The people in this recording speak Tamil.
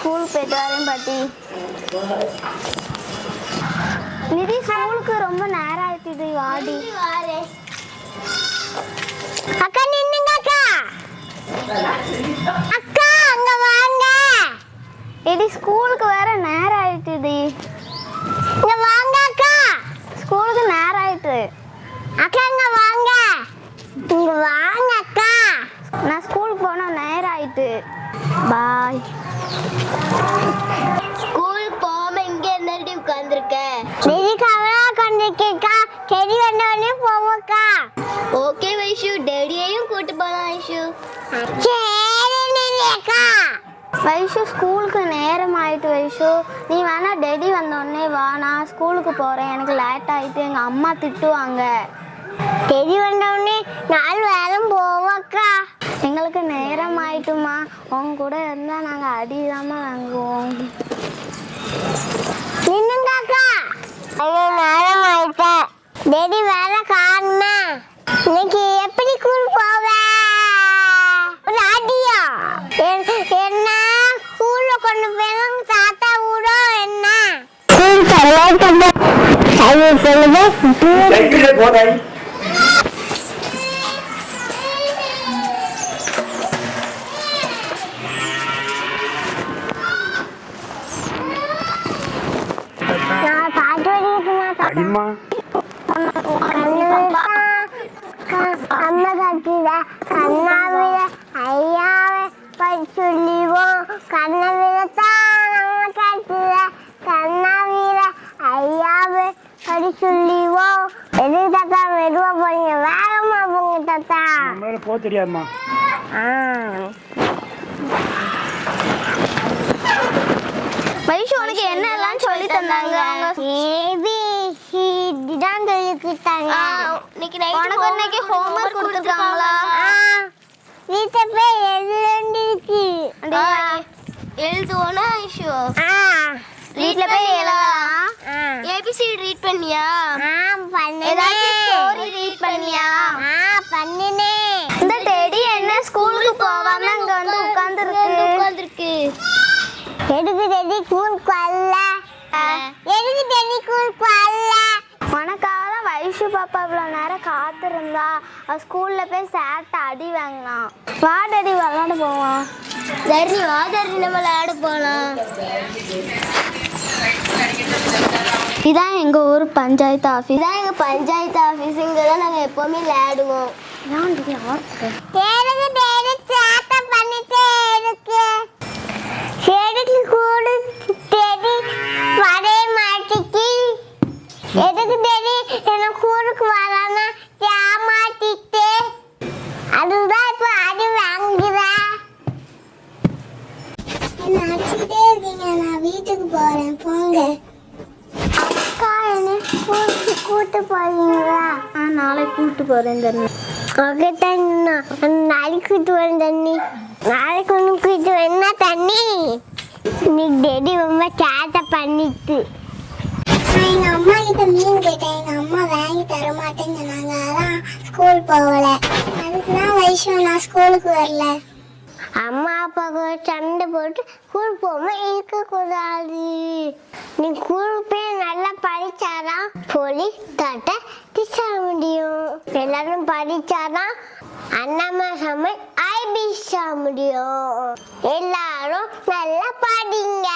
ஸ்கூல் போயிட்டு வரேன் பாட்டி. நிதி ஸ்கூலுக்கு ரொம்ப நேரம் ஆயிடுது, வாடி. அக்கா நின்னுங்க அக்கா. அக்கா அங்க வாங்க. நிதி ஸ்கூலுக்கு வேற நேரம் ஆயிடுது. இங்க வாங்க அக்கா. ஸ்கூலுக்கு நேரம் ஆயிட்டு. அக்கா இங்க வாங்க. இங்க வாங்க அக்கா. நான் ஸ்கூலுக்கு போன நேரம் ஆயிட்டு. பாய். ஸ்கூல் போகாம இங்க என்னடி உட்கார்ந்திருக்க? நிதி கவலா உட்கார்ந்திருக்கேக்கா. செடி வந்தவனே போவோக்கா. ஓகே வைஷு, டேடியையும் கூட்டி போலாம் வைஷு. சரி நிதியக்கா. வைஷு ஸ்கூலுக்கு நேரம் ஆயிட்டு. வைஷு நீ வேணா டெடி வந்தோடனே வா, நான் ஸ்கூலுக்கு போகிறேன். எனக்கு லேட் ஆகிட்டு, எங்கள் அம்மா திட்டுவாங்க. டெடி வந்தோடனே 4 வேலும் போவோக்கா. எங்களுக்கு நேரம் ஆயிட்டுமா, உங்க கூட இருந்தால் நாங்கள் அடிதாம வாங்குவோம். நின்னுங்கக்கா. ஐயோ நேரம் ஆயிட்ட. டெடி வேற காணுமே. இன்னைக்கு எப்படி ஸ்கூல் போவே? ஒரு அடியா? என்ன ஸ்கூல்ல கொண்டு போய் தாத்தா ஊடோ என்ன? ஸ்கூல் தரலாட்டா. ஐயோ சொல்லுங்க. சைக்கிளே போடாய். நான் பாட்டு வடிக்குமா அடிமா. அம்மா கட்டிட கண்ணாவில ஐயாவை படிச்சுள்ளிவோம். கண்ணவில்தான் அம்மா கட்டிட கண்ணாவில ஐயாவை படிச்சுள்ளிவோம். எதுக்கு தாத்தா மெதுவா போறீங்க? வேகமா போங்க தாத்தா. நம்மளால போக தெரியாதுமா. வைஷு உனக்கு என்னெல்லாம் சொல்லி தந்தாங்க? ஏபிசிடி தான் சொல்லி கொடுத்தாங்க. உனக்கு இன்னைக்கு ஹோம்வொர்க் கொடுத்துருக்காங்களா? வீட்டை போய் எழுதிருக்கு. எழுதுவோனா ஐஷு? வீட்டில் போய் எழுதலாம். ஏபிசிடி ரீட் பண்ணியா? ஏதாச்சும் ஸ்டோரி ரீட் பண்ணியா? பண்ணினேன். இந்த டெடி என்ன ஸ்கூலுக்கு போகாம இங்க வந்து உட்கார்ந்துருக்கு? எதுக்கு டெடி ஸ்கூலுக்கு வரல? எதுக்கு டெடி ஸ்கூலுக்கு வரல? உனக்காக தான் வைஷு பாப்பா இவ்வளோ நேரம் காத்திருந்தா. ஸ்கூல்ல போய் சேட்டை அடி வாங்கலாம். வா டெடி விளாட போவோம். தர்ணி வா தர்ணி, நம்ம விளையாட போலாம். இதான் எங்க ஊர் பஞ்சாயத்து ஆஃபீஸ். இதான் எங்க பஞ்சாயத்து ஆஃபீஸ். இங்க தான் நாங்க எப்பவுமே விளையாடுவோம். எதுக்கு டெடி சேட்டை பண்ணிட்டே இருக்கு? எதுக்கு கூட டெடி வரவே மாட்டிக்கு? எதுக்கு டெடி என்ன கூருக்கு வராம ஏமாத்திட்டு? அதுதான் இப்ப அடி வாங்குறேன். என்ன அடிச்சுக்கிட்டே இருக்கீங்க, நான் வீட்டுக்கு போறேன் போங்க. அக்கா என்ன ஸ்கூலுக்கு கூட்டு போறீங்களா? நாளைக்கு கூப்பிட்டு போறேன் தண்ணி. ஓகே தண்ணி, நாளைக்கு கூட்டு வரேன் தண்ணி. நாளைக்கு ஒன்று கூட்டு வரேன்னா தண்ணி. இன்னைக்கு டெடி ரொம்ப சேட்டை பண்ணிட்டு. எங்க அம்மா கிட்ட மீன் கேட்டேன். எங்க அம்மா வாங்கி தர மாட்டேன்னு சொன்னாங்க. அதான் ஸ்கூல் போகல. அதுக்குதான் வைஷு நான் ஸ்கூலுக்கு வரல. அம்மா அப்பா கூட சண்டை போட்டு ஸ்கூல் போகாம இருக்க கூடாது. நீ ஸ்கூல் போய் நல்லா படிச்சாதான் போலீஸ் தாட்ட திசா முடியும். எல்லாரும் படிச்சாதான் அண்ணாமா சமை ஐபிசா முடியும். எல்லாரும் நல்லா படிங்க.